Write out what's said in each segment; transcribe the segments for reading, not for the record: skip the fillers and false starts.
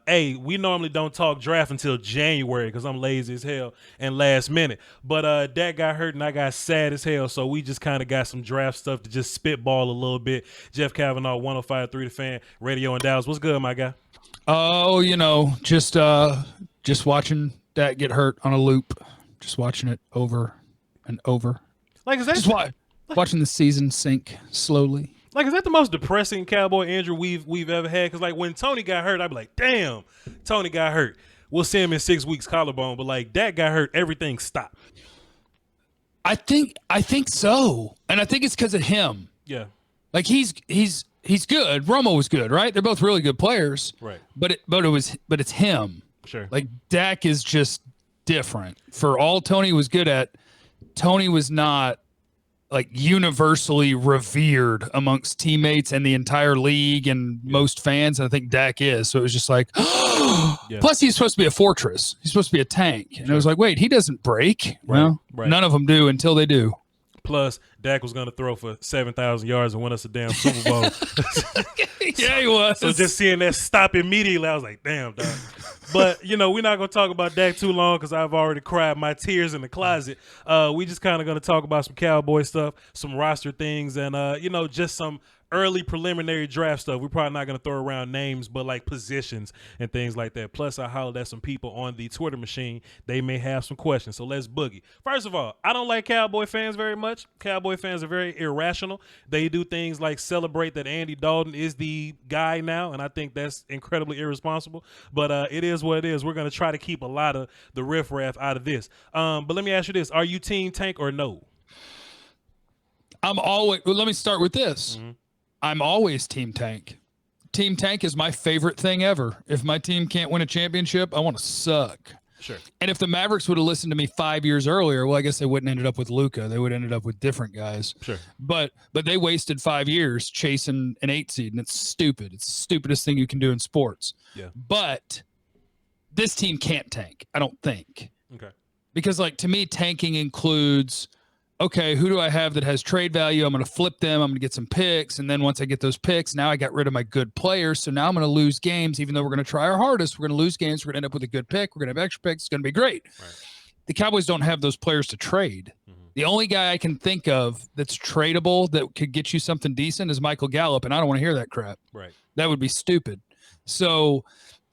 hey, we normally don't talk draft until January because I'm lazy as hell and last minute. But Dak got hurt and I got sad as hell, so we just kind of got some draft stuff to just spitball a little bit. Jeff Cavanaugh, 105.3 The Fan, Radio in Dallas. What's good, my guy? Oh, just watching Dak get hurt on a loop, just watching it over and over. Like, is that just watching the season sink slowly? Like, is that the most depressing Cowboy injury we've ever had? Because, like, when Tony got hurt, I'd be like, damn, Tony got hurt. We'll see him in 6 weeks, collarbone. But, like, Dak got hurt, everything stopped. I think so. And I think it's because of him. Yeah. Like, he's good. Romo was good, right? They're both really good players. Right. But it's him. Sure. Like, Dak is just different. For all Tony was good at, Tony was not like universally revered amongst teammates and the entire league and most fans. And I think Dak is. So it was just like, yeah. Plus he's supposed to be a fortress. He's supposed to be a tank. And it was like, wait, he doesn't break. Right. Well, none of them do until they do. Plus, Dak was going to throw for 7,000 yards and win us a damn Super Bowl. Yeah, he was. So just seeing that stop immediately, I was like, damn, dog. But, we're not going to talk about Dak too long because I've already cried my tears in the closet. We just kind of going to talk about some Cowboy stuff, some roster things, and, just some early preliminary draft stuff. We're probably not going to throw around names, but like positions and things like that. Plus, I hollered at some people on the Twitter machine. They may have some questions. So let's boogie. First of all, I don't like Cowboy fans very much. Cowboy fans are very irrational. They do things like celebrate that Andy Dalton is the guy now, and I think that's incredibly irresponsible. But it is what it is. We're going to try to keep a lot of the riffraff out of this. But let me ask you this. Are you team tank or no? Let me start with this. Mm-hmm. I'm always team tank. Team tank is my favorite thing ever. If my team can't win a championship, I want to suck. Sure. And if the Mavericks would have listened to me 5 years earlier, well, I guess they wouldn't ended up with Luka. They would have ended up with different guys. Sure. But they wasted 5 years chasing an 8 seed, and it's stupid. It's the stupidest thing you can do in sports. Yeah. But this team can't tank, I don't think. Okay. Because, like, to me, tanking includes, okay, who do I have that has trade value? I'm going to flip them. I'm going to get some picks. And then once I get those picks, now I got rid of my good players. So now I'm going to lose games, even though we're going to try our hardest. We're going to lose games. We're going to end up with a good pick. We're going to have extra picks. It's going to be great. Right. The Cowboys don't have those players to trade. Mm-hmm. The only guy I can think of that's tradable that could get you something decent is Michael Gallup. And I don't want to hear that crap. Right. That would be stupid. So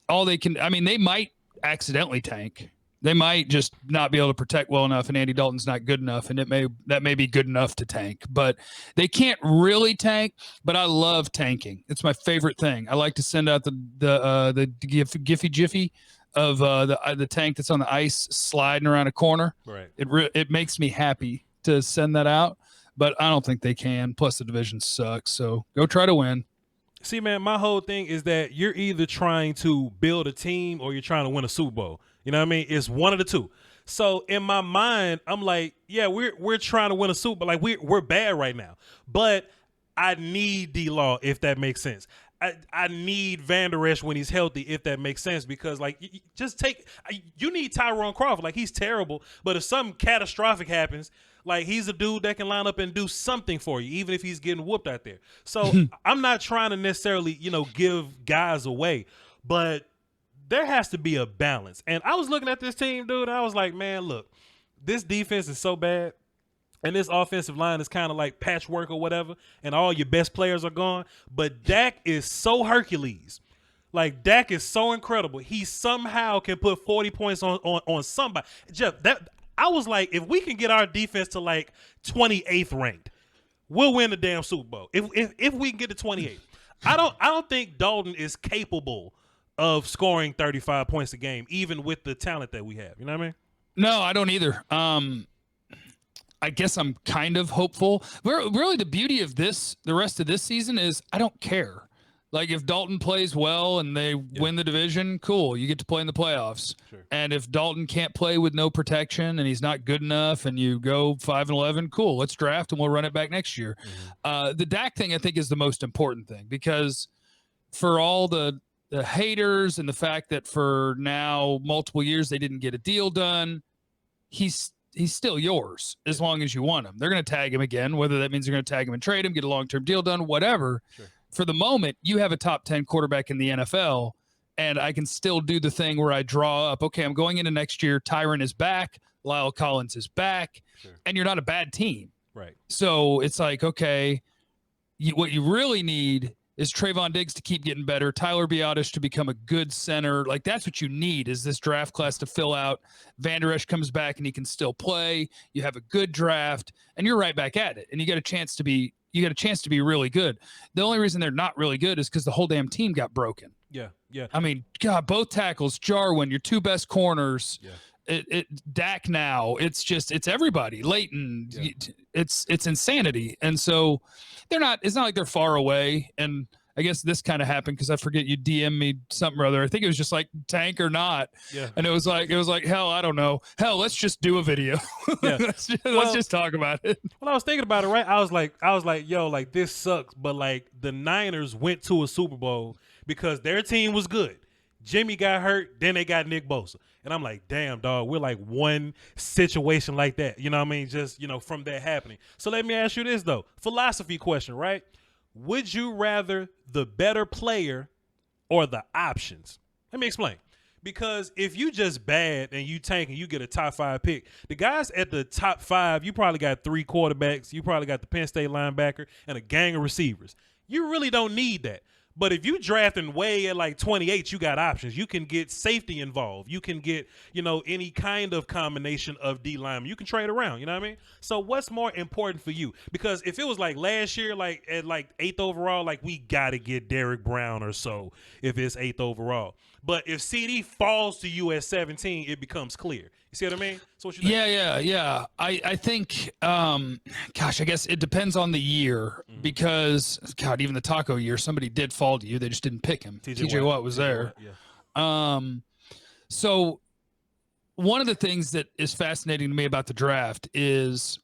all they can, they might accidentally tank. They might just not be able to protect well enough, and Andy Dalton's not good enough, and that may be good enough to tank. But they can't really tank. But I love tanking; it's my favorite thing. I like to send out the Giphy Jiffy of the tank that's on the ice sliding around a corner. Right. It makes me happy to send that out, but I don't think they can. Plus, the division sucks, so go try to win. See, man, my whole thing is that you're either trying to build a team or you're trying to win a Super Bowl. You know what I mean? It's one of the two. So in my mind, I'm like, yeah, we're trying to win a Super Bowl. Like we're bad right now, but I need D-Law if that makes sense. I need Van Der Esch when he's healthy, if that makes sense, because like you need Tyrone Crawford. Like he's terrible, but if something catastrophic happens, like he's a dude that can line up and do something for you, even if he's getting whooped out there. So I'm not trying to necessarily, give guys away, but there has to be a balance. And I was looking at this team, dude, and I was like, man, look, this defense is so bad. And this offensive line is kind of like patchwork or whatever, and all your best players are gone. But Dak is so Hercules. Like, Dak is so incredible. He somehow can put 40 points on somebody. Jeff, I was like, if we can get our defense to, like, 28th ranked, we'll win the damn Super Bowl. If we can get to 28th. I don't think Dalton is capable of scoring 35 points a game, even with the talent that we have. You know what I mean? No, I don't either. I guess I'm kind of hopeful. Really, the beauty of the rest of this season is I don't care. Like, if Dalton plays well and they win the division, cool. You get to play in the playoffs. Sure. And if Dalton can't play with no protection and he's not good enough and you go 5-11, cool. Let's draft and we'll run it back next year. Mm-hmm. The Dak thing, I think, is the most important thing, because for all the haters and the fact that for now multiple years they didn't get a deal done, he's still yours as long as you want him. They're going to tag him again, whether that means they're going to tag him and trade him, get a long-term deal done, whatever. Sure. For the moment, you have a top 10 quarterback in the NFL, and I can still do the thing where I draw up, okay, I'm going into next year. Tyron is back. Lyle Collins is back. Sure. And you're not a bad team. Right. So it's like, okay, what you really need is Trayvon Diggs to keep getting better, Tyler Biadasz to become a good center. Like, that's what you need, is this draft class to fill out. Van Der Esch comes back and he can still play. You have a good draft, and you're right back at it. And you get a chance to be really good. The only reason they're not really good is because the whole damn team got broken. Yeah, yeah. I mean, God, both tackles, Jarwin, your two best corners. Yeah. Dak now, it's everybody. Leighton, yeah. It's insanity. And so it's not like they're far away. And I guess this kind of happened because I forget you DM me something or other. I think it was just like tank or not. Yeah. And it was like, hell, I don't know. Hell, let's just do a video. Yeah. let's just talk about it. Well, I was thinking about it, right? I was like, yo, like, this sucks. But like, the Niners went to a Super Bowl because their team was good. Jimmy got hurt, then they got Nick Bosa. And I'm like, damn, dog, we're like one situation like that. You know what I mean? Just, from that happening. So let me ask you this, though. Philosophy question, right? Would you rather the better player or the options? Let me explain. Because if you just bad and you tank and you get a top 5 pick, the guys at the top 5, you probably got 3 quarterbacks. You probably got the Penn State linebacker and a gang of receivers. You really don't need that. But if you drafting way at like 28, you got options. You can get safety involved. You can get, any kind of combination of D linemen. You can trade around, you know what I mean? So what's more important for you? Because if it was like last year, like at like 8th overall, like we got to get Derrick Brown or so if it's 8th overall. But if CD falls to you at 17, it becomes clear. You see what I mean? So what you think? Yeah. I think, gosh, I guess it depends on the year because, God, even the taco year, somebody did fall to you. They just didn't pick him. TJ Watt was there. Yeah. So one of the things that is fascinating to me about the draft is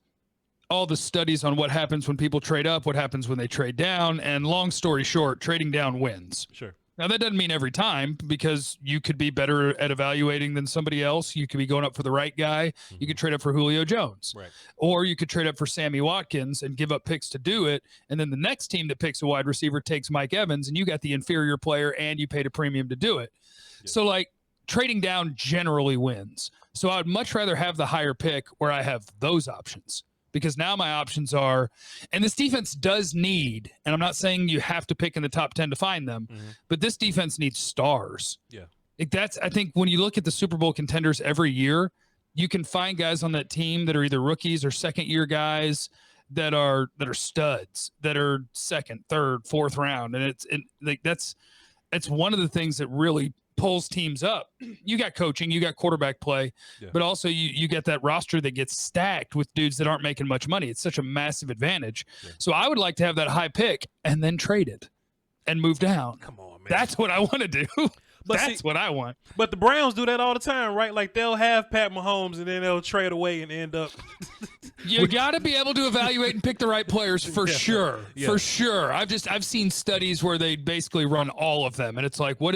all the studies on what happens when people trade up, what happens when they trade down. And long story short, trading down wins. Sure. Now, that doesn't mean every time because you could be better at evaluating than somebody else. You could be going up for the right guy. You could trade up for Julio Jones. Right. Or you could trade up for Sammy Watkins and give up picks to do it. And then the next team that picks a wide receiver takes Mike Evans, and you got the inferior player and you paid a premium to do it. Yeah. So, like, trading down generally wins. So I'd much rather have the higher pick where I have those options. Because now my options are, and this defense does need, and I'm not saying you have to pick in the top 10 to find them, but this defense needs stars. Yeah. I think when you look at the Super Bowl contenders every year, you can find guys on that team that are either rookies or second-year guys that are studs, that are second, third, fourth round. And it's one of the things that really pulls teams up. You got coaching, you got quarterback play, but also you get that roster that gets stacked with dudes that aren't making much money. It's such a massive advantage. Yeah. So I would like to have that high pick and then trade it and move down. Come on, man. That's what I want to do. But that's what I want. But the Browns do that all the time, right? Like they'll have Pat Mahomes and then they'll trade away and end up. You got to be able to evaluate and pick the right players for sure. Yeah. For sure. I've seen studies where they basically run all of them, and it's like what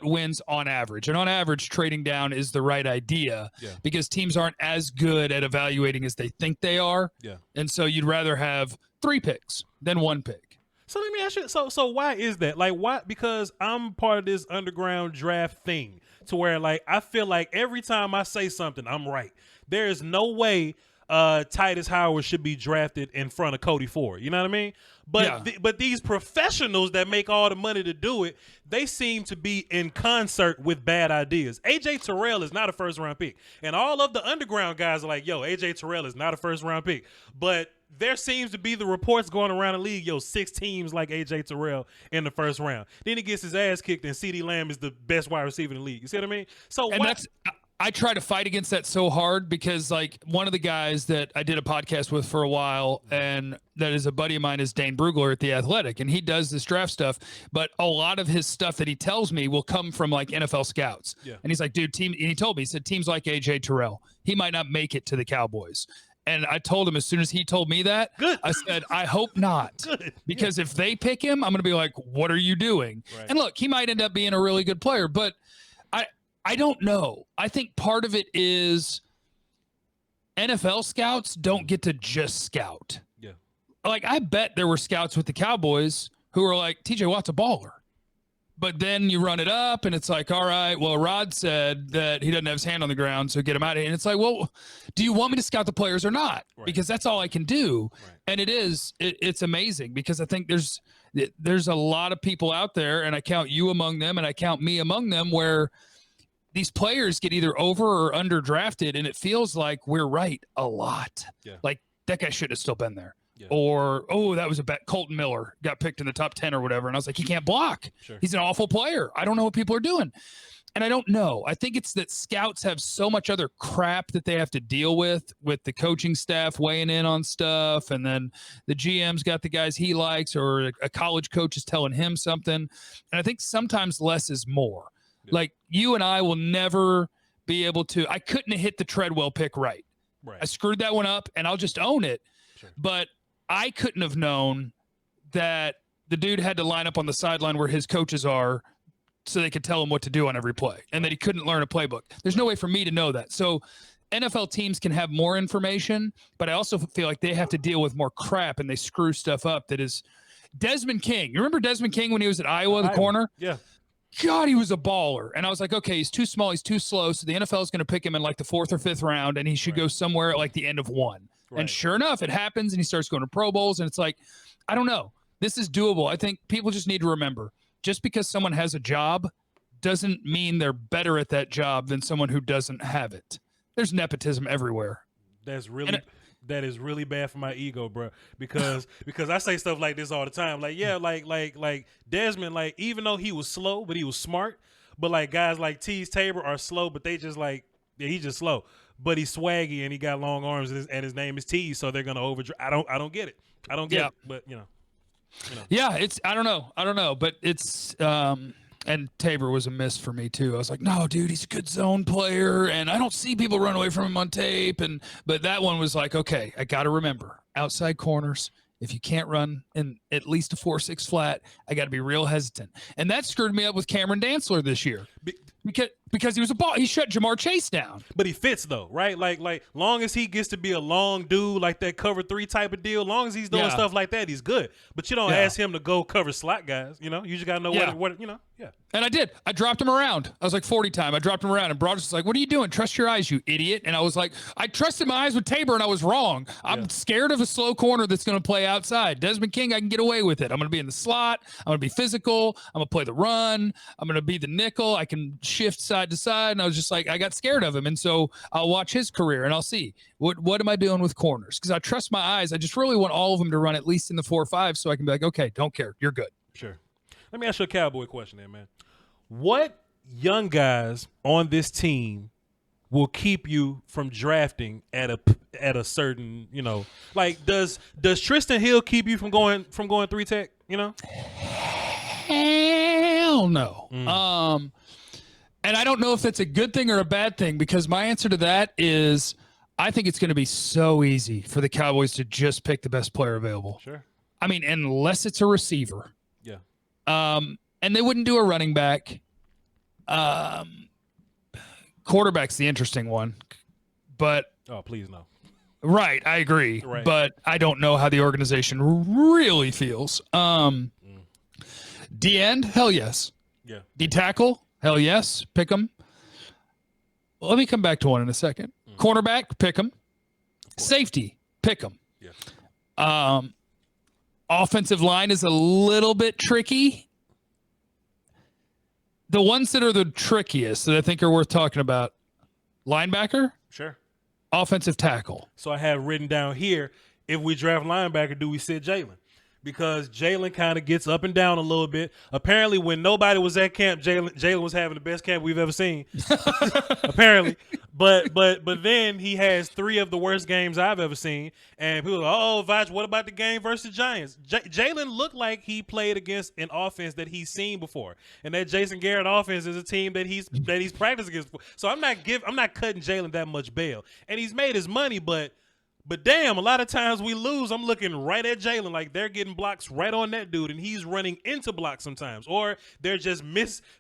wins on average. And on average, trading down is the right idea because teams aren't as good at evaluating as they think they are. Yeah. And so you'd rather have 3 picks than 1 pick. So let me ask you, so why is that? Like, why? Because I'm part of this underground draft thing to where, like, I feel like every time I say something, I'm right. There is no way Titus Howard should be drafted in front of Cody Ford. You know what I mean? But but these professionals that make all the money to do it, they seem to be in concert with bad ideas. A.J. Terrell is not a first-round pick. And all of the underground guys are like, yo, A.J. Terrell is not a first-round pick. But there seems to be the reports going around the league, 6 teams like A.J. Terrell in the first round. Then he gets his ass kicked, and CeeDee Lamb is the best wide receiver in the league. You see what I mean? So I try to fight against that so hard because, like, one of the guys that I did a podcast with for a while and that is a buddy of mine is Dane Brugler at The Athletic, and he does this draft stuff, but a lot of his stuff that he tells me will come from, like, NFL scouts. Yeah. And he's like, dude, and he told me, he said, teams like A.J. Terrell, he might not make it to the Cowboys. And I told him as soon as he told me that, I said, I hope not. Because if they pick him, I'm going to be like, what are you doing? Right. And look, he might end up being a really good player, but I don't know. I think part of it is NFL scouts don't get to just scout. Yeah. Like, I bet there were scouts with the Cowboys who were like, TJ Watt's a baller. But then you run it up, and it's like, all right, well, Rod said that he doesn't have his hand on the ground, so get him out of here. And it's like, well, do you want me to scout the players or not? Right. Because that's all I can do. Right. And it's amazing because I think there's a lot of people out there, and I count you among them, and I count me among them, where these players get either over or underdrafted, and it feels like we're right a lot. Yeah. Like, that guy should have still been there. Yeah. Or, oh, that was a bet. Colton Miller got picked in the top 10 or whatever. And I was like, he can't block. Sure. He's an awful player. I don't know what people are doing. And I don't know. I think it's that scouts have so much other crap that they have to deal with the coaching staff weighing in on stuff. And then the GM's got the guys he likes, or a college coach is telling him something. And I think sometimes less is more. Yeah. Like, you and I will never be able to. I couldn't have hit the Treadwell pick right. I screwed that one up, and I'll just own it. Sure. But I couldn't have known that the dude had to line up on the sideline where his coaches are so they could tell him what to do on every play, and that he couldn't learn a playbook. There's no way for me to know that. So NFL teams can have more information, but I also feel like they have to deal with more crap, and they screw stuff up. That is Desmond King. You remember Desmond King when he was at Iowa, the corner? Yeah. God, he was a baller. And I was like, okay, he's too small, he's too slow, so the NFL is going to pick him in like the 4th or 5th round, and he should go somewhere at like the end of 1. Right. And sure enough, it happens, and he starts going to Pro Bowls, and it's like, I don't know. This is doable. I think people just need to remember, just because someone has a job doesn't mean they're better at that job than someone who doesn't have it. There's nepotism everywhere. That is really bad for my ego, bro. Because I say stuff like this all the time. Like, yeah, like Desmond, like, even though he was slow, but he was smart. But like guys like Tease Tabor are slow, but they just like, yeah, he's just slow. But he's swaggy and he got long arms, and his name is Tease, so they're gonna overdraft. I don't get it. I don't get it. But you know. Yeah, it's I don't know, but it's and Tabor was a miss for me too. I was like, no, dude, he's a good zone player, and I don't see people run away from him on tape. But that one was like, okay, I got to remember outside corners. If you can't run in at least a 4.6 flat, I got to be real hesitant. And that screwed me up with Cameron Dantzler this year. Because he was a ball. He shut Jamar Chase down. But he fits though, right? Like long as he gets to be a long dude, like that cover 3 type of deal, long as he's doing stuff like that, he's good. But you don't ask him to go cover slot guys. You know, you just gotta know what you know. Yeah. And I did. I dropped him around. I was like 40 time. I dropped him around, and Broad was like, "What are you doing? Trust your eyes, you idiot." And I was like, I trusted my eyes with Tabor, and I was wrong. I'm scared of a slow corner that's going to play outside. Desmond King, I can get away with it. I'm going to be in the slot. I'm going to be physical. I'm going to play the run. I'm going to be the nickel. I can shift side to side. And I was just like, I got scared of him. And so I'll watch his career, and I'll see what am I doing with corners? Because I trust my eyes. I just really want all of them to run at least in the 4.5 so I can be like, okay, don't care. You're good. Sure. Let me ask you a Cowboy question there, man. What young guys on this team will keep you from drafting at a certain, you know, like does Tristan Hill keep you from going 3 tech, you know? Hell no. And I don't know if that's a good thing or a bad thing, because my answer to that is I think it's going to be so easy for the Cowboys to just pick the best player available. Sure. I mean, unless it's a receiver. Yeah. And they wouldn't do a running back. Quarterback's the interesting one, but oh, please no. Right, I agree. Right. But I don't know how the organization really feels. D end, hell yes. Yeah. D tackle, hell yes. Pick them. Well, let me come back to one in a second. Cornerback, pick them. Safety, pick them. Yeah. Offensive line is a little bit tricky. The ones that are the trickiest that I think are worth talking about: linebacker, sure, offensive tackle. So I have written down here, if we draft linebacker, do we sit Jalen? Because Jalen kind of gets up and down a little bit. Apparently, when nobody was at camp, Jalen was having the best camp we've ever seen. Apparently, but then he has 3 of the worst games I've ever seen. And people are like, oh, Voch, what about the game versus Giants? Jalen looked like he played against an offense that he's seen before, and that Jason Garrett offense is a team that he's practiced against before. So I'm not cutting Jalen that much bail, and he's made his money, But damn, a lot of times we lose. I'm looking right at Jalen, like they're getting blocks right on that dude, and he's running into blocks sometimes, or they're just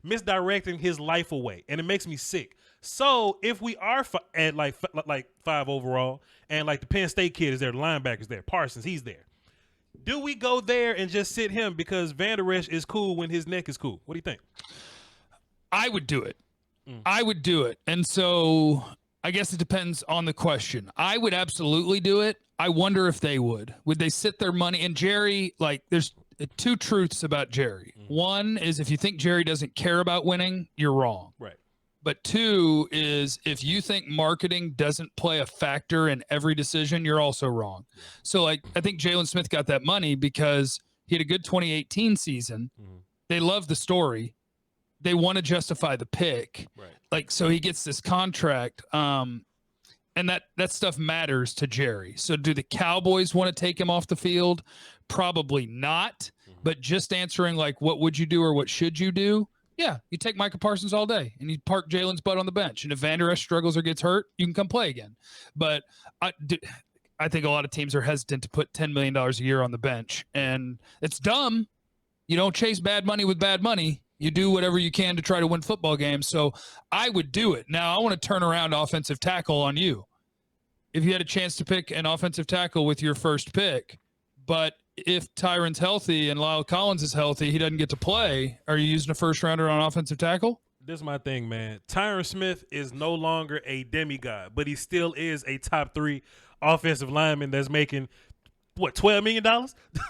misdirecting his life away, and it makes me sick. So if we are at like 5 overall, and like the Penn State kid is there, the linebacker's there, Parsons, he's there. Do we go there and just sit him because Van Der Esch is cool when his neck is cool? What do you think? I would do it. I would do it. And so I guess it depends on the question. I would absolutely do it. I wonder if they would. Would they sit their money? And Jerry, like, there's two truths about Jerry. One is if you think Jerry doesn't care about winning, you're wrong. Right. But two is if you think marketing doesn't play a factor in every decision, you're also wrong. So, like, I think Jalen Smith got that money because he had a good 2018 season. They love the story. They want to justify the pick. Right. Like, so he gets this contract. And that stuff matters to Jerry. So do the Cowboys want to take him off the field? Probably not. But just answering, like, what would you do or what should you do? Yeah, you take Micah Parsons all day and you park Jalen's butt on the bench. And if Van Der Esch struggles or gets hurt, you can come play again. But I think a lot of teams are hesitant to put $10 million a year on the bench. And it's dumb. You don't chase bad money with bad money. You do whatever you can to try to win football games. So I would do it. Now, I want to turn around offensive tackle on you. If you had a chance to pick an offensive tackle with your first pick, but if Tyron's healthy and Lyle Collins is healthy, he doesn't get to play, are you using a first rounder on offensive tackle? This is my thing, man. Tyron Smith is no longer a demigod, but he still is a top 3 offensive lineman that's making, what, $12 million?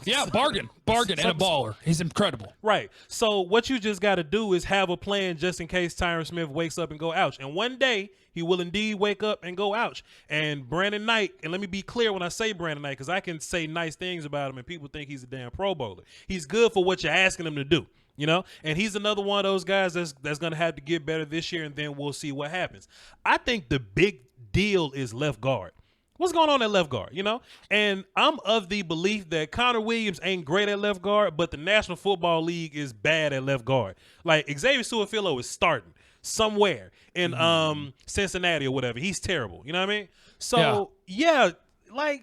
Yeah, bargain, and a baller. He's incredible. Right. So what you just got to do is have a plan just in case Tyron Smith wakes up and go ouch. And one day he will indeed wake up and go ouch. And Brandon Knight, and let me be clear when I say Brandon Knight, because I can say nice things about him and people think he's a damn Pro Bowler. He's good for what you're asking him to do, you know? And he's another one of those guys that's going to have to get better this year, and then we'll see what happens. I think the big deal is left guard. What's going on at left guard, you know? And I'm of the belief that Connor Williams ain't great at left guard, but the National Football League is bad at left guard. Like, Xavier Su'a-Filo is starting somewhere in Cincinnati or whatever. He's terrible. You know what I mean? So, yeah, like,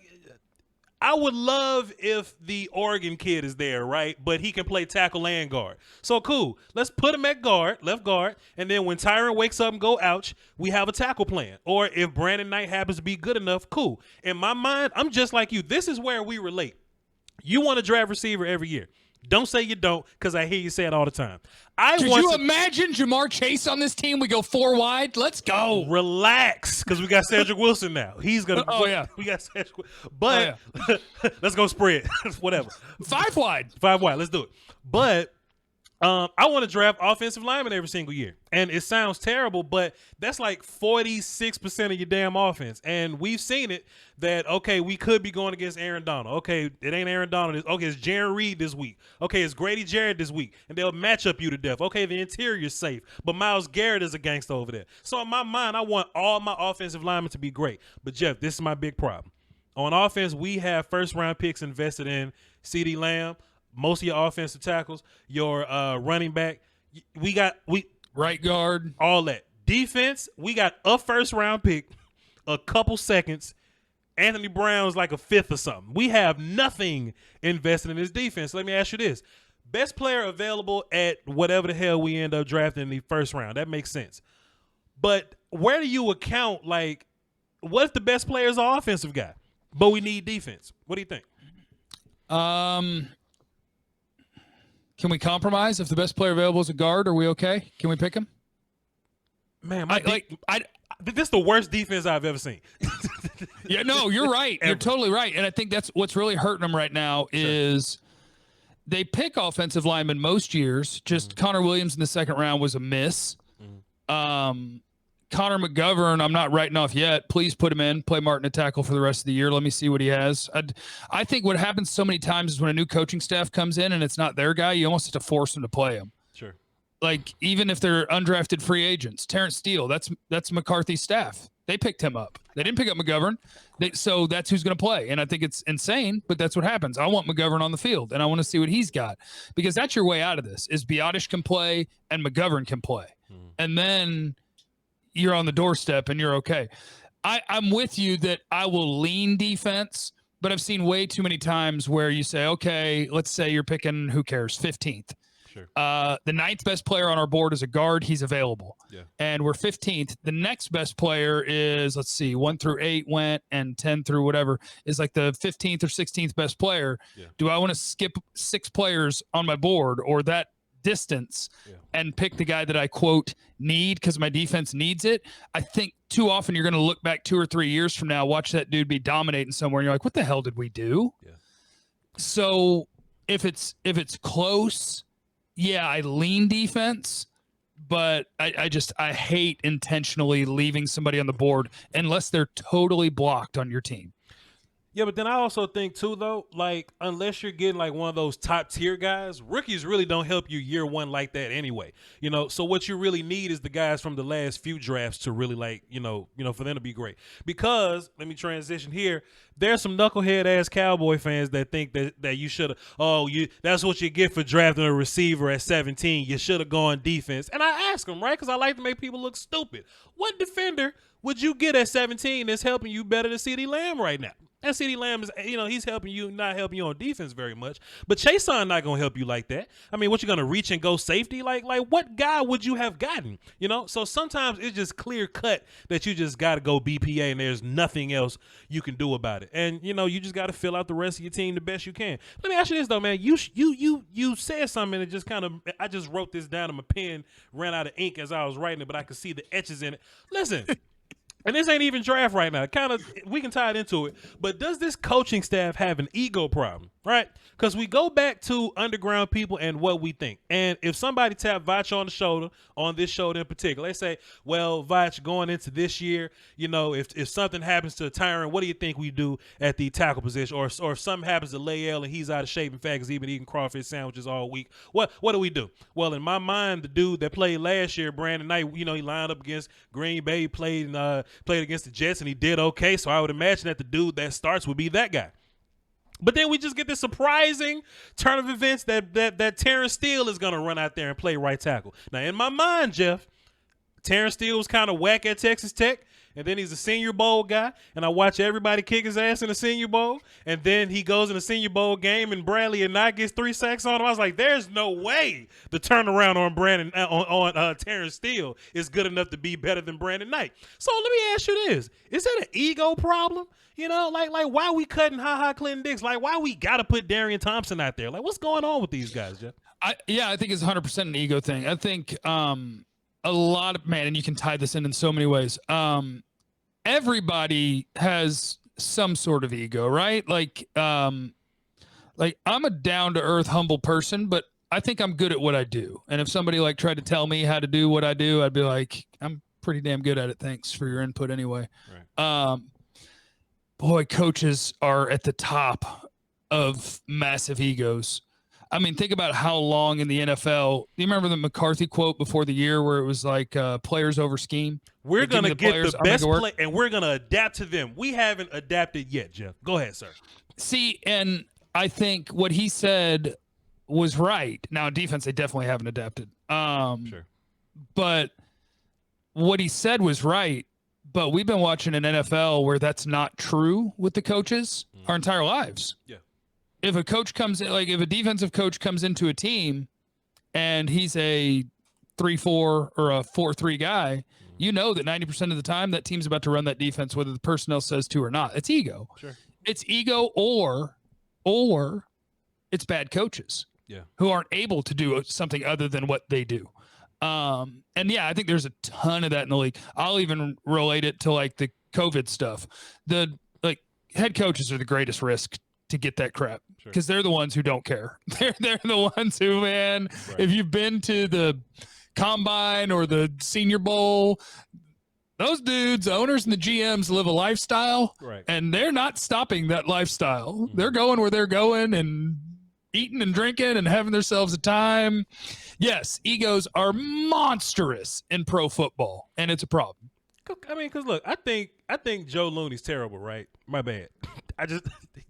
I would love if the Oregon kid is there, right? But he can play tackle and guard. So, cool. Let's put him at guard, left guard, and then when Tyron wakes up and go ouch, we have a tackle plan. Or if Brandon Knight happens to be good enough, cool. In my mind, I'm just like you. This is where we relate. You want to draft receiver every year. Don't say you don't, because I hear you say it all the time. Could you imagine Jamar Chase on this team? We go 4 wide. Let's go. Relax, because we got Cedric Wilson now. He's gonna. We got Cedric. But let's go spread. Whatever. 5 wide. 5 wide. Let's do it. But I want to draft offensive linemen every single year, and it sounds terrible, but that's like 46% of your damn offense. And we've seen it that, okay, we could be going against Aaron Donald. Okay, it ain't Aaron Donald. Okay, it's Jaron Reed this week. Okay, it's Grady Jarrett this week, and they'll match up you to death. Okay, the interior's safe, but Myles Garrett is a gangster over there. So in my mind, I want all my offensive linemen to be great. But Jeff, this is my big problem. On offense, we have first-round picks invested in CeeDee Lamb. Most of your offensive tackles, your running back, we right guard, all that. Defense, we got a first-round pick, a couple seconds. Anthony Brown's like a 5th or something. We have nothing invested in this defense. Let me ask you this. Best player available at whatever the hell we end up drafting in the first round. That makes sense. But where do you account, like, what if the best player is an offensive guy, but we need defense? What do you think? Can we compromise? If the best player available is a guard, are we okay? Can we pick him? Man, this is the worst defense I've ever seen. Yeah, no, you're right. You're totally right. And I think that's what's really hurting them right now is they pick offensive linemen most years. Just Connor Williams in the second round was a miss. Connor McGovern, I'm not writing off yet. Please put him in. Play Martin at tackle for the rest of the year. Let me see what he has. I think what happens so many times is when a new coaching staff comes in and it's not their guy, you almost have to force them to play him. Sure. Like, even if they're undrafted free agents. Terrence Steele, that's McCarthy's staff. They picked him up. They didn't pick up McGovern. So that's who's going to play. And I think it's insane, but that's what happens. I want McGovern on the field, and I want to see what he's got. Because that's your way out of this, is Biotish can play and McGovern can play. And then you're on the doorstep and you're okay. I'm with you that I will lean defense, but I've seen way too many times where you say, okay, let's say you're picking, who cares, 15th. Sure. The 9th best player on our board is a guard. He's available. Yeah. And we're 15th. The next best player is, let's see, 1 through 8 went, and 10 through whatever is like the 15th or 16th best player. Yeah. Do I want to skip 6 players on my board or that distance and pick the guy that I quote need because my defense needs it? I think too often you're going to look back 2 or 3 years from now, watch that dude be dominating somewhere, and you're like, what the hell did we do? Yeah. So if it's close, yeah, I lean defense, but I hate intentionally leaving somebody on the board unless they're totally blocked on your team. Yeah, but then I also think too, though, like unless you're getting like one of those top tier guys, rookies really don't help you year one like that anyway. You know, so what you really need is the guys from the last few drafts to really like, you know, for them to be great. Because let me transition here. There's some knucklehead ass Cowboy fans that think that you should have. That's what you get for drafting a receiver at 17. You should have gone defense. And I ask them, right, because I like to make people look stupid. What defender would you get at 17 that's helping you better than CeeDee Lamb right now? And CeeDee Lamb is, he's helping you, not helping you on defense very much. But Chason not going to help you like that. I mean, what, you going to reach and go safety? Like what guy would you have gotten? So sometimes it's just clear cut that you just got to go BPA and there's nothing else you can do about it. And, you just got to fill out the rest of your team the best you can. Let me ask you this, though, man. You said something and it just kind of, I just wrote this down and my pen ran out of ink as I was writing it, but I could see the etches in it. Listen. And this ain't even draft right now. Kind of, we can tie it into it. But does this coaching staff have an ego problem, right? Because we go back to underground people and what we think. And if somebody tap Voch on the shoulder, on this shoulder in particular, they say, well, Voch, going into this year, if something happens to Tyron, what do you think we do at the tackle position? Or if something happens to Layell and he's out of shape, in fact, because he's been eating crawfish sandwiches all week, what do we do? Well, in my mind, the dude that played last year, Brandon Knight, he lined up against Green Bay, played against the Jets, and he did okay. So I would imagine that the dude that starts would be that guy. But then we just get this surprising turn of events that Terrence Steele is going to run out there and play right tackle. Now, in my mind, Jeff, Terrence Steele was kind of whack at Texas Tech, and then he's a Senior Bowl guy, and I watch everybody kick his ass in the Senior Bowl, and then he goes in the Senior Bowl game, and Bradley and Knight gets 3 sacks on him. I was like, there's no way the turnaround on Terrence Steele is good enough to be better than Brandon Knight. So let me ask you this. Is that an ego problem? Like why we cutting Ha-Ha Clinton Dix? Like why we got to put Darian Thompson out there? Like what's going on with these guys, Jeff? I think it's 100% an ego thing. I think a lot of, man, and you can tie this in so many ways. Everybody has some sort of ego, right? Like I'm a down to earth, humble person, but I think I'm good at what I do. And if somebody tried to tell me how to do what I do, I'd be like, I'm pretty damn good at it. Thanks for your input anyway. Right. Boy, coaches are at the top of massive egos. I mean, think about how long in the NFL. Do you remember the McCarthy quote before the year where it was like players over scheme? We're going to get the best play, and we're going to adapt to them. We haven't adapted yet, Jeff. Go ahead, sir. See, and I think what he said was right. Now, defense, they definitely haven't adapted. Sure. But what he said was right. But we've been watching an NFL where that's not true with the coaches our entire lives. Yeah. If a coach comes in, if a defensive coach comes into a team and he's a 3-4 or a 4-3 guy, you know that 90% of the time that team's about to run that defense, whether the personnel says to or not. It's ego. Sure. It's ego or it's bad coaches who aren't able to do something other than what they do. And yeah, I think there's a ton of that in the league. I'll even relate it to the COVID stuff. The head coaches are the greatest risk to get that crap because they're the ones who don't care. They're the ones who, man, if you've been to the combine or the Senior Bowl, those dudes, owners and the GMs live a lifestyle and they're not stopping that lifestyle. Mm-hmm. They're going where they're going and eating and drinking and having themselves a time. Yes, egos are monstrous in pro football, and it's a problem. I mean, because look, I think Joe Looney's terrible, right? My bad.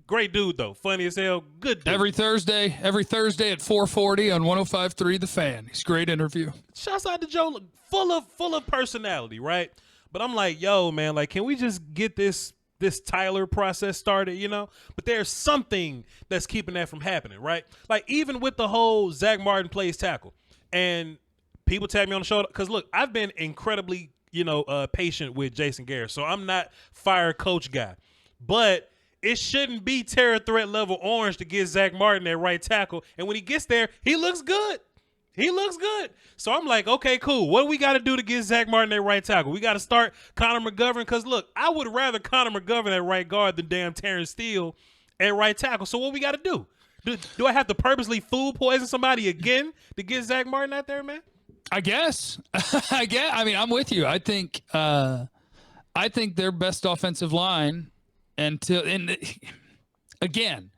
Great dude though, funny as hell, good dude. Every Thursday at 4:40 on 105.3 The Fan. He's a great interview. Shouts out to Joe, full of personality, right? But I'm like, yo, man, can we just get this this Tyler process started, you know, but there's something that's keeping that from happening, right? Like even with the whole Zach Martin plays tackle, and people tap me on the shoulder because look, I've been incredibly, you know, patient with Jason Garrett, so I'm not fire coach guy, but it shouldn't be terror threat level orange to get Zach Martin at right tackle, and when he gets there, he looks good. He looks good. So I'm like, okay, cool. What do we got to do to get Zach Martin at right tackle? We got to start Connor McGovern because, look, I would rather Connor McGovern at right guard than damn Terrence Steele at right tackle. So what we got to do? Do I have to purposely food poison somebody again to get Zach Martin out there, man? I guess. I mean, I'm with you. I think their best offensive line again,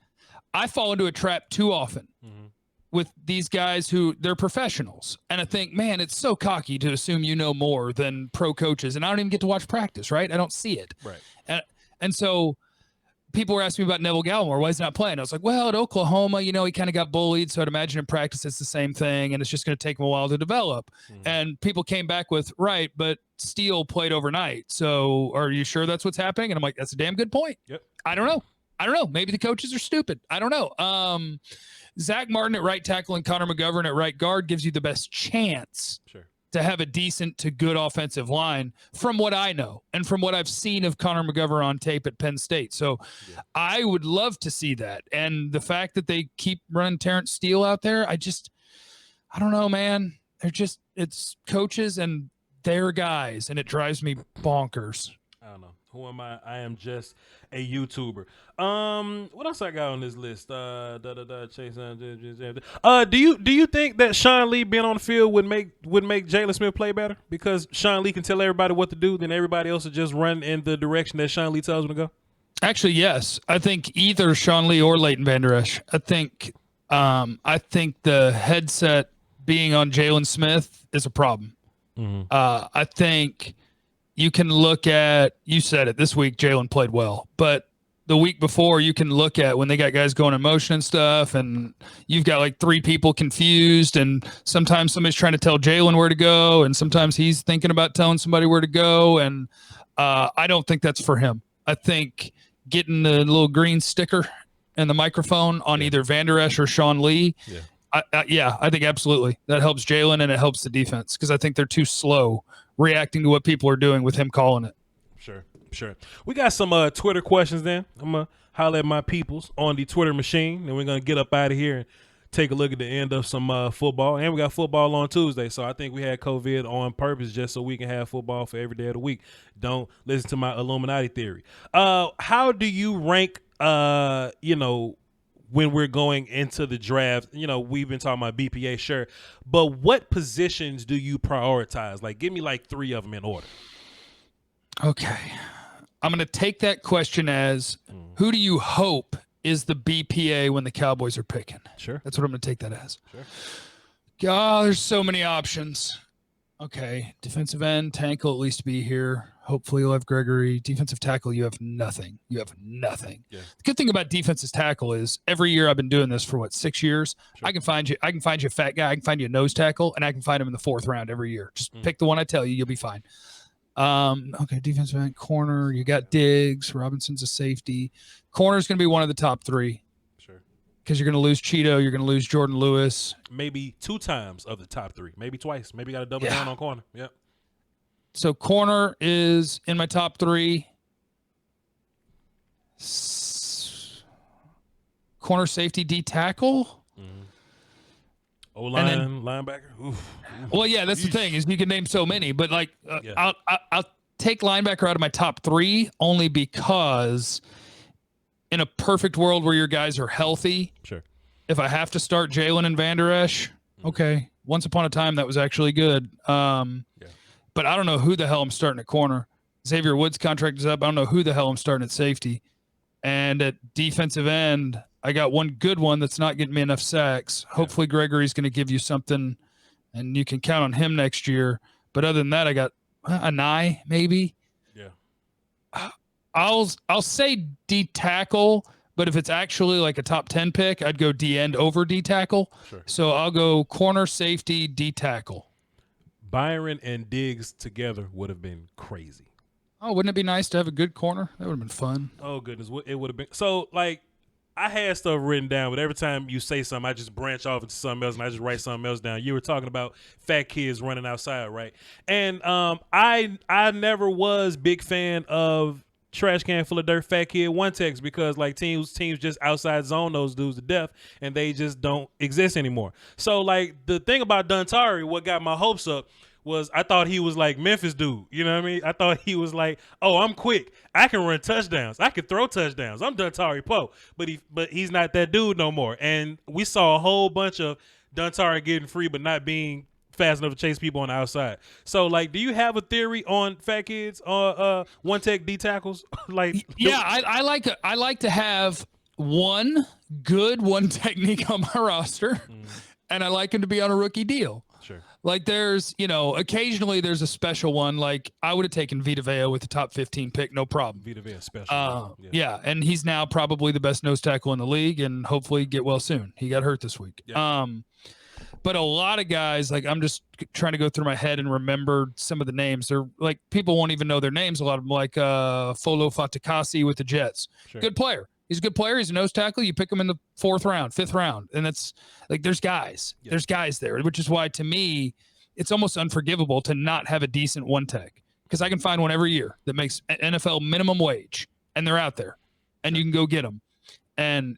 I fall into a trap too often. Mm-hmm. With these guys who they're professionals. And I think, man, it's so cocky to assume you know more than pro coaches. And I don't even get to watch practice, right? I don't see it. Right. And so people were asking me about Neville Gallimore. Why is he not playing? I was like, well, at Oklahoma, you know, he kind of got bullied. So I'd imagine in practice it's the same thing. And it's just going to take him a while to develop. Mm-hmm. And people came back with, right, but Steele played overnight. So are you sure that's what's happening? And I'm like, that's a damn good point. Yep. I don't know. Maybe the coaches are stupid. I don't know. Zach Martin at right tackle and Connor McGovern at right guard gives you the best chance to have a decent to good offensive line from what I know and from what I've seen of Connor McGovern on tape at Penn State. So I would love to see that. And the fact that they keep running Terrence Steele out there, I don't know, man. It's coaches and their guys, and it drives me bonkers. I don't know. Who am I? I am just a YouTuber. What else I got on this list? Chase. Do you think that Sean Lee being on the field would make Jalen Smith play better? Because Sean Lee can tell everybody what to do, then everybody else will just run in the direction that Sean Lee tells them to go? Actually, yes. I think either Sean Lee or Leighton Vander Esch. I think the headset being on Jalen Smith is a problem. Mm-hmm. I think you can look at, you said it, this week Jalen played well, but the week before you can look at when they got guys going in motion and stuff, and you've got like three people confused, and sometimes somebody's trying to tell Jalen where to go, and sometimes he's thinking about telling somebody where to go, and I don't think that's for him. I think getting the little green sticker and the microphone on either Vander Esch or Sean Lee, I think absolutely that helps Jalen and it helps the defense, because I think they're too slow reacting to what people are doing with him calling it. Sure. We got some Twitter questions then. I'm going to holler at my peoples on the Twitter machine, and we're going to get up out of here and take a look at the end of some football. And we got football on Tuesday, so I think we had COVID on purpose just so we can have football for every day of the week. Don't listen to my Illuminati theory. How do you rank, when we're going into the draft? You know, we've been talking about BPA, sure, but what positions do you prioritize? Like, give me like three of them in order. Okay. I'm going to take that question as who do you hope is the BPA when the Cowboys are picking? Sure. That's what I'm going to take that as. Sure. God, there's so many options. Okay. Defensive end, Tank will at least be here. Hopefully you'll have Gregory. Defensive tackle, you have nothing. Yeah. The good thing about defensive tackle is every year I've been doing this for 6 years. Sure. I can find you a fat guy. I can find you a nose tackle, and I can find him in the 4th round every year. Just pick the one I tell you, you'll be fine. Okay, defensive end, corner. You got Diggs. Robinson's a safety. Corner's going to be one of the top 3. Sure. Because you're going to lose Cheeto. You're going to lose Jordan Lewis. Maybe 2 times of the top 3. Maybe twice. Maybe got to double down on corner. Yep. So corner is in my top 3. Corner, safety, D tackle. O-line, linebacker. Oof. Well, yeah, that's the thing is you can name so many, but like I'll take linebacker out of my top 3 only because in a perfect world where your guys are healthy, sure. If I have to start Jalen and Vander Esch, okay. Once upon a time that was actually good. But I don't know who the hell I'm starting at corner. Xavier Woods' contract is up. I don't know who the hell I'm starting at safety. And at defensive end, I got one good one that's not getting me enough sacks. Hopefully Gregory's going to give you something, and you can count on him next year. But other than that, I got a Nye maybe. Yeah. I'll say D tackle, but if it's actually like a top 10 pick, I'd go D end over D tackle. Sure. So I'll go corner, safety, D tackle. Byron and Diggs together would have been crazy. Oh, wouldn't it be nice to have a good corner? That would have been fun. Oh goodness, it would have been so like. I had stuff written down, but every time you say something, I just branch off into something else, and I just write something else down. You were talking about fat kids running outside, right? And I never was big fan of trash can full of dirt fat kid one techs because like teams just outside zone those dudes to death, and they just don't exist anymore. So like the thing about Duntari, what got my hopes up was I thought he was like Memphis dude. You know what I mean? I thought he was like, oh, I'm quick. I can run touchdowns. I can throw touchdowns. I'm Duntari Poe. But he's not that dude no more. And we saw a whole bunch of Duntari getting free but not being fast enough to chase people on the outside. So like, do you have a theory on fat kids one tech D tackles? Like yeah, I like to have one good one technique on my roster, and I like him to be on a rookie deal. Sure. Like there's, occasionally there's a special one. Like I would have taken Vita Vea with the top 15 pick, no problem. Vita Vea special. Yeah, and he's now probably the best nose tackle in the league, and hopefully get well soon. He got hurt this week. Yeah. But a lot of guys, like I'm just trying to go through my head and remember some of the names. They're like people won't even know their names. A lot of them, like Folo Fatakasi with the Jets. Sure. Good player. He's a good player. He's a nose tackle. You pick him in the 4th round, 5th round. And that's like, there's guys. Yeah. There's guys there, which is why to me, it's almost unforgivable to not have a decent one tech because I can find one every year that makes NFL minimum wage and they're out there and you can go get them. And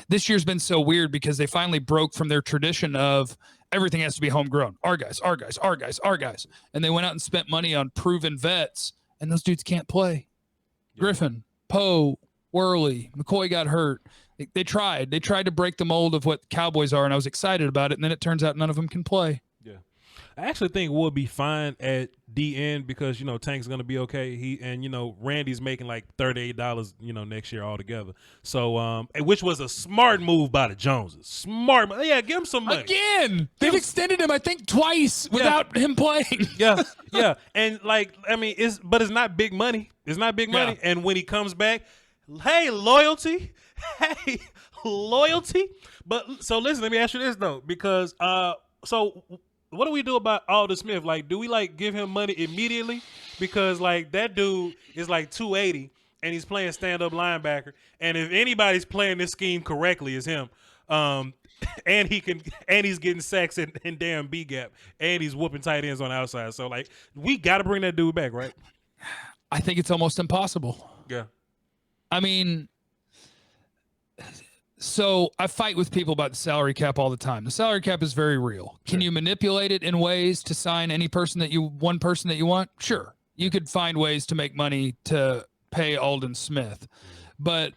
this year's been so weird because they finally broke from their tradition of everything has to be homegrown. Our guys. And they went out and spent money on proven vets and those dudes can't play. Yeah. Griffin, Poe, Worley, McCoy got hurt. They tried to break the mold of what Cowboys are, and I was excited about it. And then it turns out none of them can play. Yeah, I actually think we'll be fine at DN because Tank's gonna be okay. Randy's making like $38, next year altogether. So which was a smart move by the Joneses. Smart, yeah, give him some money. Again, they've extended him I think twice without him playing. yeah, and like I mean, it's not big money. It's not big money, and when he comes back. Hey, loyalty. But so listen, let me ask you this though, because so what do we do about Aldon Smith? Like, do we like give him money immediately? Because like that dude is like 280 and he's playing stand-up linebacker. And if anybody's playing this scheme correctly, it's him. And he's getting sacks in damn B gap, and he's whooping tight ends on the outside. So like, we got to bring that dude back, right? I think it's almost impossible. Yeah. I mean, so I fight with people about the salary cap all the time. The salary cap is very real. Can you manipulate it in ways to sign one person that you want? Sure. You could find ways to make money to pay Aldon Smith, but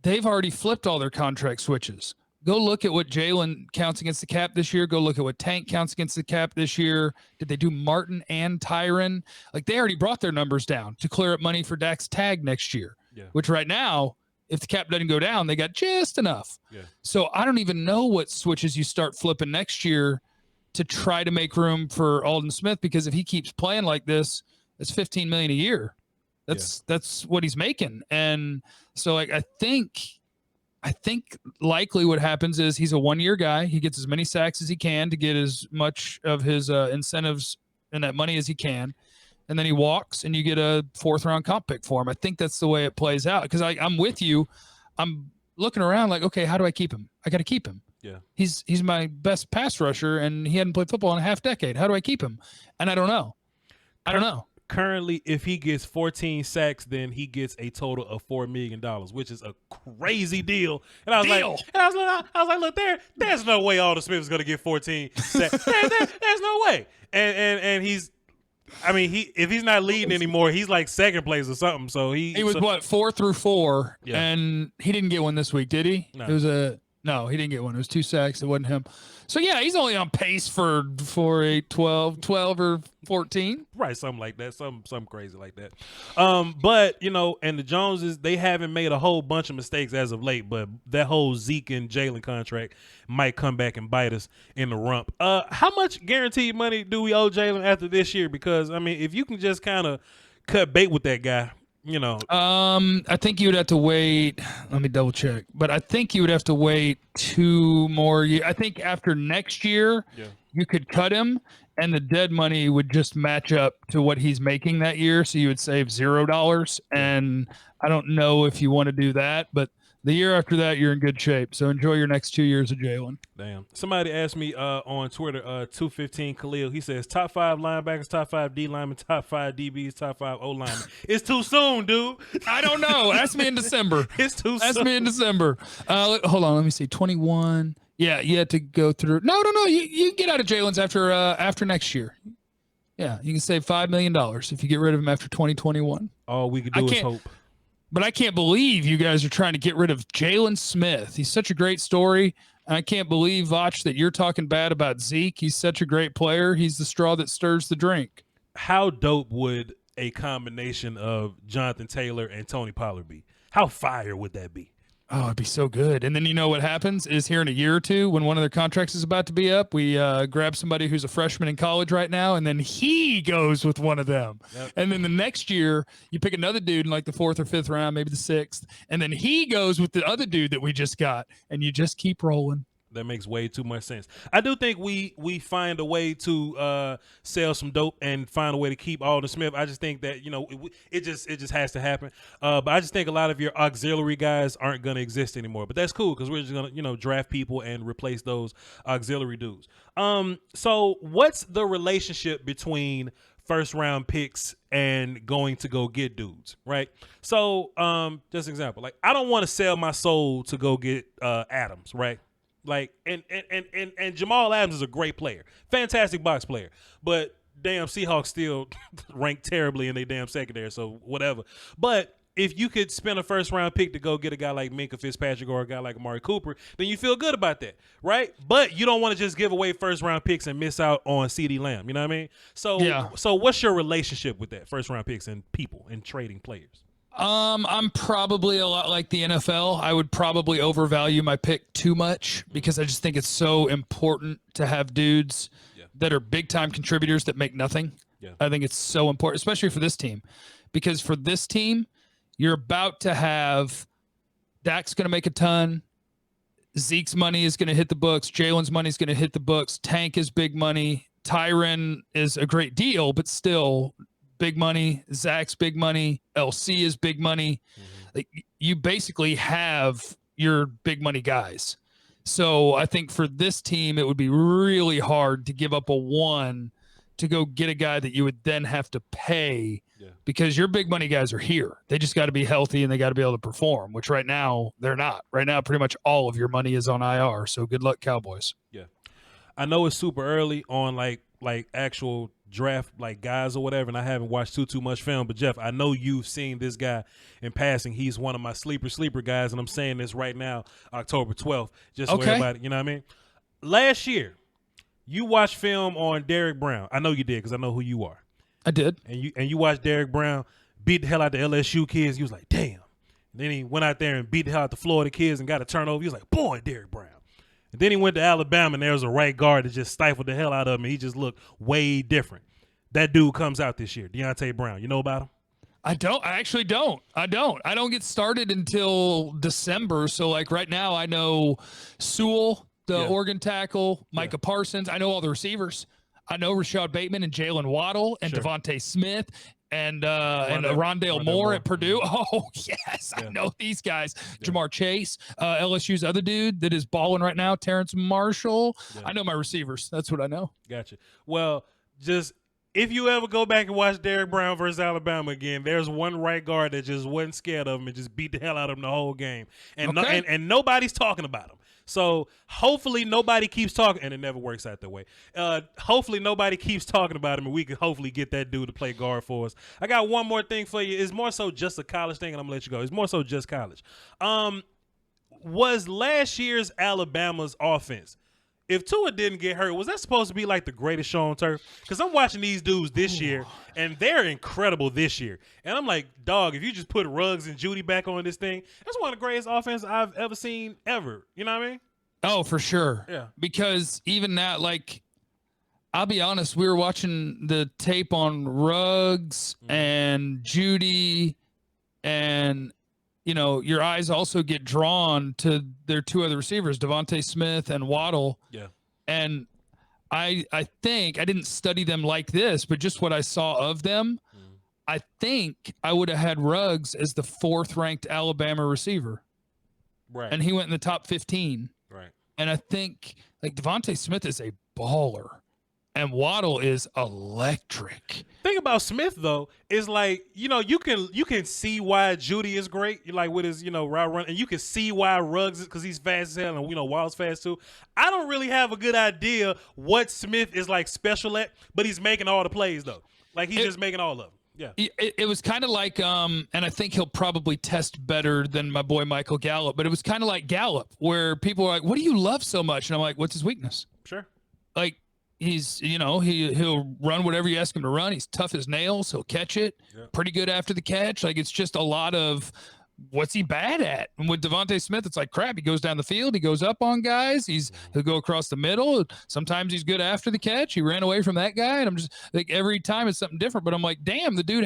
they've already flipped all their contract switches. Go look at what Jalen counts against the cap this year. Go look at what Tank counts against the cap this year. Did they do Martin and Tyron? Like they already brought their numbers down to clear up money for Dak's tag next year. Yeah. Which right now, if the cap doesn't go down, they got just enough. Yeah. So I don't even know what switches you start flipping next year to try to make room for Aldon Smith, because if he keeps playing like this, it's $15 million a year. That's what he's making. And so like I think likely what happens is he's a 1-year guy. He gets as many sacks as he can to get as much of his incentives and that money as he can. And then he walks and you get a 4th round comp pick for him. I think that's the way it plays out. Because I'm with you. I'm looking around like, okay, how do I keep him? I got to keep him. Yeah. He's my best pass rusher, and he hadn't played football in a half decade. How do I keep him? And I don't know. Currently, if he gets 14 sacks, then he gets a total of $4 million, which is a crazy deal. And I was like, look, there's no way Aldon Smith is going to get 14 sacks. There's no way. And he's. I mean, if he's not leading anymore, he's like 2nd place or something. So he was 4 through 4, and he didn't get one this week, did he? No. He didn't get one. It was 2 sacks. It wasn't him. So yeah, he's only on pace for 8, 12 or 14. Right, something like that, something crazy like that. But and the Joneses, they haven't made a whole bunch of mistakes as of late. But that whole Zeke and Jalen contract might come back and bite us in the rump. How much guaranteed money do we owe Jalen after this year? Because I mean, if you can just kind of cut bait with that guy. I think you would have to wait. Let me double check. But I think you would have to wait 2 more years. I think after next year, you could cut him and the dead money would just match up to what he's making that year. So you would save $0. And I don't know if you want to do that, but the year after that, you're in good shape. So enjoy your next 2 years of Jalen. Damn. Somebody asked me on Twitter, 215 Khalil. He says top 5 linebackers, top 5 D linemen, top 5 DBs, top 5 O linemen. It's too soon, dude. I don't know. Ask me in December. It's too soon. Ask me in December. Hold on. Let me see. 21. Yeah, you had to go through. No. You get out of Jalen's after next year. Yeah, you can save $5 million if you get rid of him after 2021. All we can do is hope. But I can't believe you guys are trying to get rid of Jalen Smith. He's such a great story. I can't believe, Voch, that you're talking bad about Zeke. He's such a great player. He's the straw that stirs the drink. How dope would a combination of Jonathan Taylor and Tony Pollard be? How fire would that be? Oh, it'd be so good. And then you know what happens is here in a year or two, when one of their contracts is about to be up, we grab somebody who's a freshman in college right now, and then he goes with one of them. Yep. And then the next year, you pick another dude in like the 4th or 5th round, maybe the 6th, and then he goes with the other dude that we just got, and you just keep rolling. That makes way too much sense. I do think we find a way to sell some dope and find a way to keep Aldon Smith. I just think that, you know, it just has to happen. But I just think a lot of your auxiliary guys aren't going to exist anymore. But that's cool because we're just going to, you know, draft people and replace those auxiliary dudes. So what's the relationship between first round picks and going to go get dudes, right? So just an example, like I don't want to sell my soul to go get Adams, right? Like and Jamal Adams is a great player, fantastic box player, but damn Seahawks still rank terribly in their damn secondary, so whatever. But if you could spend a first round pick to go get a guy like Minkah Fitzpatrick or a guy like Amari Cooper, then you feel good about that, right? But you don't want to just give away first round picks and miss out on CeeDee Lamb. You know what I mean? So yeah. So what's your relationship with that first round picks and people and trading players? I'm probably a lot like the NFL. I would probably overvalue my pick too much because I just think it's so important to have dudes that are big time contributors that make nothing. Yeah. I think it's so important, especially for this team, because for this team, you're about to have Dak's going to make a ton. Zeke's money is going to hit the books. Jalen's money is going to hit the books. Tank is big money. Tyron is a great deal, but still big money. Zach's big money. LC is big money. Mm-hmm. Like, you basically have your big money guys. So I think for this team, it would be really hard to give up a 1 to go get a guy that you would then have to pay because your big money guys are here. They just got to be healthy and they got to be able to perform, which right now they're not. Right now, pretty much all of your money is on IR. So good luck, Cowboys. Yeah. I know it's super early on like actual draft like guys or whatever, and I haven't watched too much film, but Jeff, I know you've seen this guy in passing. He's one of my sleeper guys, and I'm saying this right now, October 12th, just so everybody, you know what I mean? Last year, you watched film on Derrick Brown. I know you did because I know who you are. I did. And you watched Derrick Brown beat the hell out the LSU kids. You was like, damn. And then he went out there and beat the hell out the Florida kids and got a turnover. He was like, boy, Derrick Brown. And then he went to Alabama, and there was a right guard that just stifled the hell out of him. And he just looked way different. That dude comes out this year, Deontay Brown. You know about him? I actually don't. I don't get started until December. So like right now I know Sewell, the Oregon tackle, Micah Parsons. I know all the receivers. I know Rashad Bateman and Jalen Waddle and Devontae Smith and Rondale Moore at Purdue. Oh, yes. I know these guys. Jamar Chase, LSU's other dude that is balling right now, Terrence Marshall. I know my receivers. That's what I know. Gotcha. Well, just if you ever go back and watch Derrick Brown versus Alabama again, there's one right guard that just wasn't scared of him and just beat the hell out of him the whole game. And and nobody's talking about him. So hopefully nobody keeps talking, and it never works out that way. Hopefully nobody keeps talking about him, and we can hopefully get that dude to play guard for us. I got one more thing for you. It's more so just a college thing, and I'm going to let you go. It's more so just college. Was last year's Alabama's offense, if Tua didn't get hurt, was that supposed to be like the greatest show on turf? Because I'm watching these dudes this year, and they're incredible this year. And I'm like, dog, if you just put Ruggs and Judy back on this thing, that's one of the greatest offenses I've ever seen ever. You know what I mean? Oh, for sure. Yeah. Because even that, like, I'll be honest, we were watching the tape on Ruggs and Judy, and you know, your eyes also get drawn to their two other receivers, Devontae Smith and Waddle. Yeah. And I think I didn't study them like this, but just what I saw of them, I think I would have had Ruggs as the 4th ranked Alabama receiver. Right. And he went in the top 15. Right. And I think like Devontae Smith is a baller. And Waddle is electric. Thing about Smith though is like, you can see why Judy is great, like with his, route run, and you can see why Ruggs is because he's fast as hell, and Waddle's fast too. I don't really have a good idea what Smith is like special at, but he's making all the plays though. Like he's just making all of them. Yeah. It was kind of like, and I think he'll probably test better than my boy Michael Gallup, but it was kind of like Gallup, where people are like, what do you love so much? And I'm like, what's his weakness? Sure. Like, he's, he'll run whatever you ask him to run. He's tough as nails. He'll catch it. Yep. Pretty good after the catch. Like, it's just a lot of what's he bad at? And with Devontae Smith, it's like crap. He goes down the field. He goes up on guys. He'll go across the middle. Sometimes he's good after the catch. He ran away from that guy. And I'm just like, every time it's something different. But I'm like, damn, the dude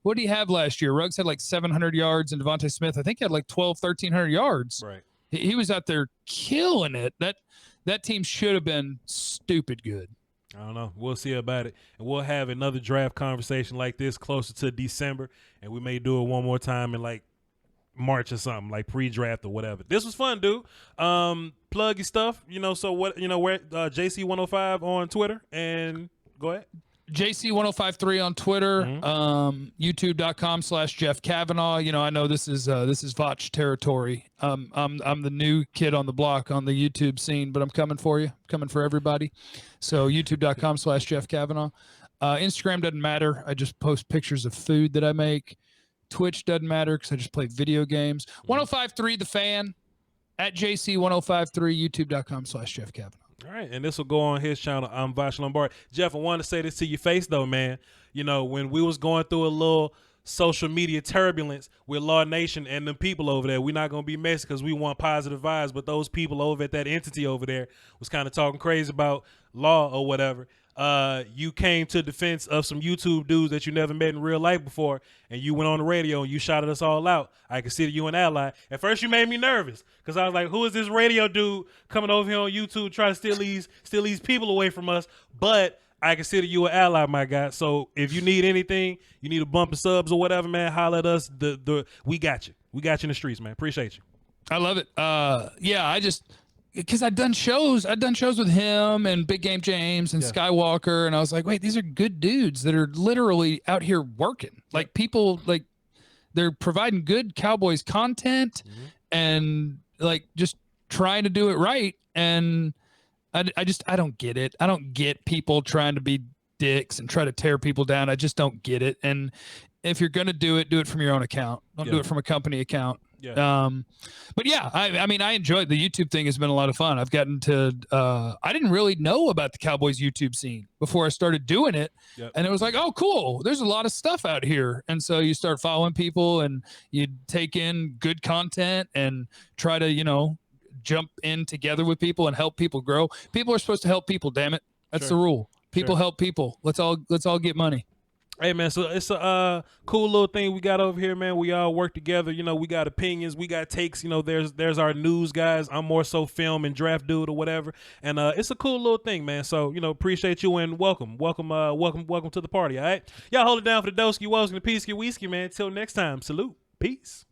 what did he have last year? Ruggs had like 700 yards, and Devontae Smith, I think, had like 1,300 yards. Right. He was out there killing it. That team should have been stupid good. I don't know. We'll see about it. And we'll have another draft conversation like this closer to December. And we may do it one more time in like March or something, like pre-draft or whatever. This was fun, dude. Plug your stuff. So what, where JC105 on Twitter. And go ahead. JC1053 on Twitter, youtube.com/Jeff Cavanaugh. I know this is Voch territory. I'm the new kid on the block on the YouTube scene, but I'm coming for you, coming for everybody. So youtube.com/Jeff Cavanaugh. Instagram doesn't matter. I just post pictures of food that I make. Twitch doesn't matter because I just play video games. 1053 The Fan, at JC1053, youtube.com/Jeff Cavanaugh. All right, and this will go on his channel. I'm Voch Lombardi. Jeff, I wanted to say this to your face, though, man. When we was going through a little social media turbulence with Law Nation and the people over there, we're not going to be messy because we want positive vibes, but those people over at that entity over there was kind of talking crazy about Law or whatever. You came to defense of some YouTube dudes that you never met in real life before, and you went on the radio and you shouted us all out. I consider you an ally. At first, you made me nervous because I was like, "Who is this radio dude coming over here on YouTube trying to steal these people away from us?" But I consider you an ally, my guy. So if you need anything, you need a bump of subs or whatever, man, holler at us. We got you. We got you in the streets, man. Appreciate you. I love it. Because I'd done shows with him and Big Game James and Skywalker, and I was like, wait, these are good dudes that are literally out here working. Like people, like they're providing good Cowboys content and like just trying to do it right. And I don't get it. I don't get people trying to be dicks and try to tear people down. I just don't get it. And if you're gonna do it from your own account. Don't do it from a company account. Yeah. But yeah, I mean, I enjoyed the YouTube thing. Has been a lot of fun. I've gotten to, I didn't really know about the Cowboys YouTube scene before I started doing it. Yep. And it was like, oh, cool. There's a lot of stuff out here. And so you start following people and you take in good content and try to, jump in together with people and help people grow. People are supposed to help people. Damn it. That's the rule. People help people. Let's all get money. Hey, man, so it's a cool little thing we got over here, man. We all work together. We got opinions. We got takes. There's our news guys. I'm more so film and draft dude or whatever. And it's a cool little thing, man. So, appreciate you and welcome to the party, all right? Y'all hold it down for the Doski, Woski, the Peasky, Whiskey, man. Until next time, salute. Peace.